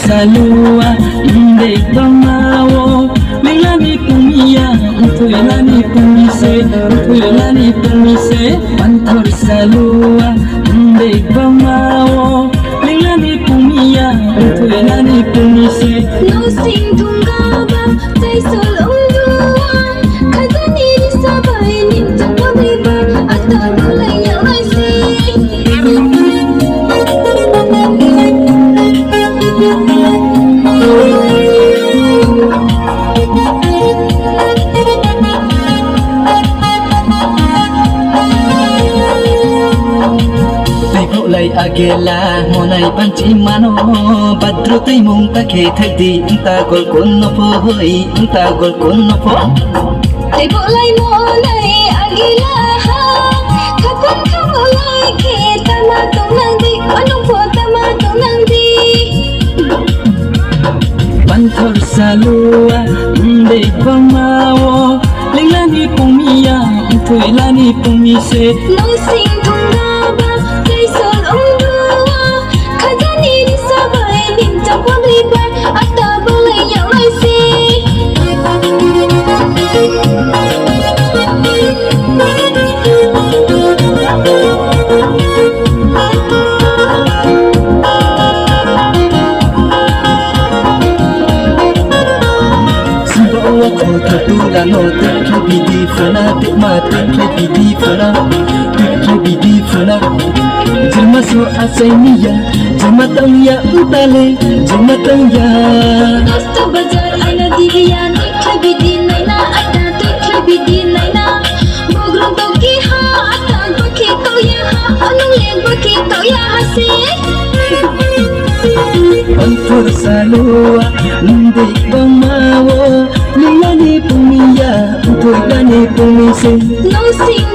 salua ndek bamawo lelani pumia tulelani pumise pantor salua ndek bamawo lelani pumia tulelani pumise no sing tungaba tay solongduwa kadani sabay ninja pabriba atabulay yawasi Lay agela monai panci mano badro tei mung ta khe thadi ta gol kon no phoi ta gol kon no pho tay bolai monai agela ha khapan khabolai khe tama tonang di anong pho tama tonang di panthor salua ndek bamawo lelani pumia tulelani pumise no sing tungaba tay solongduwa kadani sabay ninja pabriba atabulay yawasi no tekle bidi fana tekma tekle bidi fana jirma so asainya jirma tangya utale jirma tangya dosto bazar aina diya tekle bidi naina ata tekle bidi naina bogrong toki ha ata baki toya ha anong leg baki toya hasi pantur salua ndek bamawo lelani pumia tulelani pumise no sing